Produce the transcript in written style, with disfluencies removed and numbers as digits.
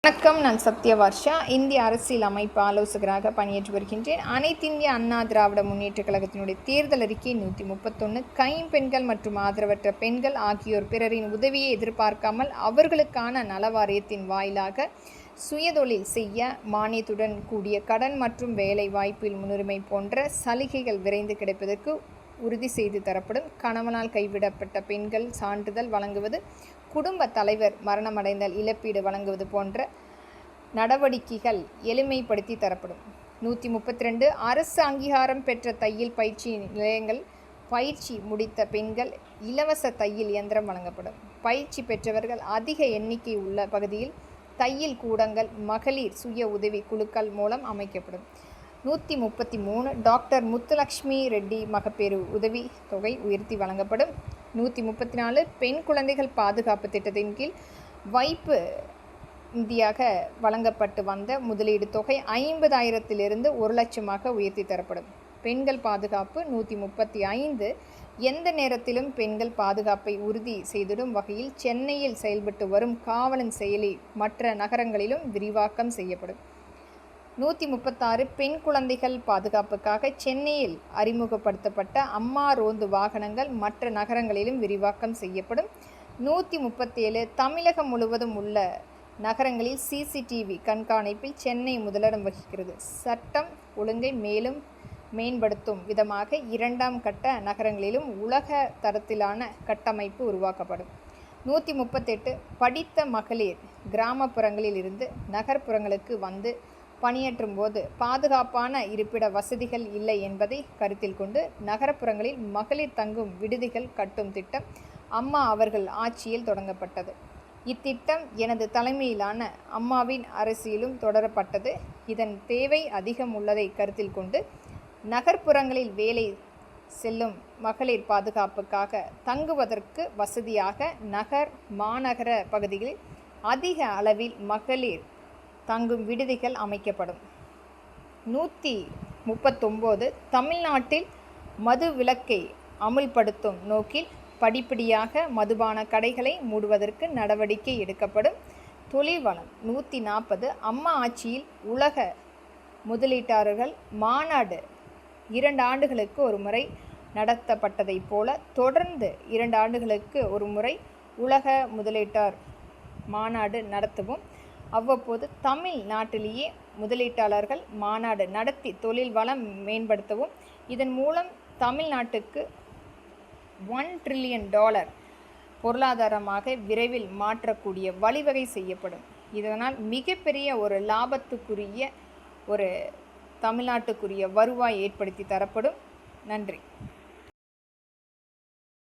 வணக்கம். நான் சத்யவர்ஷா. இந்திய அரசியல் அமைப்பு ஆலோசகராக பணியாற்றி வருகின்றேன். அனைத்திந்திய அண்ணா திராவிட முன்னேற்றக் கழகத்தினுடைய தேர்தல் அறிக்கை 131 கைம்பெண்கள் மற்றும் ஆதரவற்ற பெண்கள் ஆகியோர் பிறரின் உதவியை எதிர்பார்க்காமல் அவர்களுக்கான நல வாரியத்தின் வாயிலாக சுயதொழில் செய்ய மானியத்துடன் கூடிய கடன் மற்றும் வேலை வாய்ப்பில் முன்னுரிமை போன்ற சலுகைகள் விரைந்து கிடைப்பதற்கு உறுதி செய்து தரப்படும். கணவனால் கைவிடப்பட்ட பெண்கள் சான்றிதழ் வழங்குவது, குடும்ப தலைவர் மரணமடைந்தால் இழப்பீடு வழங்குவது போன்ற நடவடிக்கைகள் எளிமைப்படுத்தி தரப்படும். 132 அரசு அங்கீகாரம் பெற்ற தையல் பயிற்சி நிலையங்கள் பயிற்சி முடித்த பெண்கள் இலவச தையல் இயந்திரம் வழங்கப்படும். பயிற்சி பெற்றவர்கள் அதிக எண்ணிக்கை உள்ள பகுதியில் தையல் கூடங்கள் மகளிர் சுய உதவி குழுக்கள் மூலம் அமைக்கப்படும். 133 டாக்டர் முத்துலட்சுமி ரெட்டி மகப்பேறு உதவி தொகை உயர்த்தி வழங்கப்படும். 134 பெண் குழந்தைகள் பாதுகாப்பு திட்டத்தின் கீழ் வைப்பு நிதியாக வழங்கப்பட்டு வந்த முதலீடு தொகை 50,000 1 லட்சமாக உயர்த்தி தரப்படும். பெண்கள் பாதுகாப்பு 135 எந்த நேரத்திலும் பெண்கள் பாதுகாப்பை உறுதி செய்திடும் வகையில் சென்னையில் செயல்பட்டு வரும் காவலன் செயலி மற்ற நகரங்களிலும் விரிவாக்கம் செய்யப்படும். 136 பெண் குழந்தைகள் பாதுகாப்புக்காக சென்னையில் அறிமுகப்படுத்தப்பட்ட அம்மா ரோந்து வாகனங்கள் மற்ற நகரங்களிலும் விரிவாக்கம் செய்யப்படும். 137 தமிழகம் முழுவதும் உள்ள நகரங்களில் சிசிடிவி கண்காணிப்பில் சென்னை முதலிடம் வகிக்கிறது. சட்டம் ஒழுங்கை மேலும் மேம்படுத்தும் விதமாக 2ஆம் கட்ட நகரங்களிலும் உலக தரத்திலான கட்டமைப்பு உருவாக்கப்படும். 138 படித்த மகளிர் கிராமப்புறங்களில் இருந்து நகர்ப்புறங்களுக்கு வந்து பணியாற்றும் போது பாதுகாப்பான இருப்பிட வசதிகள் இல்லை என்பதை கருத்தில் கொண்டு நகரப்புறங்களில் மகளிர் தங்கும் விடுதிகள் கட்டும் திட்டம் அம்மா அவர்கள் ஆட்சியில் தொடங்கப்பட்டது. இத்திட்டம் எனது தலைமையிலான அம்மாவின் அரசியலும் தொடரப்பட்டது. இதன் தேவை அதிகம் உள்ளதை கருத்தில் கொண்டு நகர்ப்புறங்களில் வேலை செல்லும் மகளிர் பாதுகாப்புக்காக தங்குவதற்கு வசதியாக மாநகர பகுதிகளில் அதிக அளவில் மகளிர் தங்கும் விடுதிகள் அமைக்கப்படும். 139 தமிழ்நாட்டில் மது விலக்கை அமுல்படுத்தும் நோக்கில் படிப்படியாக மதுபான கடைகளை மூடுவதற்கு நடவடிக்கை எடுக்கப்படும். தொழில் வளம் 140 அம்மா ஆட்சியில் உலக முதலீட்டாளர்கள் மாநாடு 2 ஆண்டுகளுக்கு ஒரு முறை நடத்தப்பட்டதைப் போல தொடர்ந்து 2 ஆண்டுகளுக்கு ஒரு முறை உலக முதலீட்டாளர் மாநாடு நடத்தவும், அவ்வப்போது தமிழ்நாட்டிலேயே முதலீட்டாளர்கள் மாநாடு நடத்தி தொழில் வளம் மேம்படுத்தவும், இதன் மூலம் தமிழ்நாட்டுக்கு $1 trillion பொருளாதாரமாக விரைவில் மாற்றக்கூடிய வழிவகை செய்யப்படும். இதனால் மிகப்பெரிய ஒரு லாபத்துக்குரிய ஒரு தமிழ்நாட்டுக்குரிய வருவாய் ஏற்படுத்தி தரப்படும். நன்றி.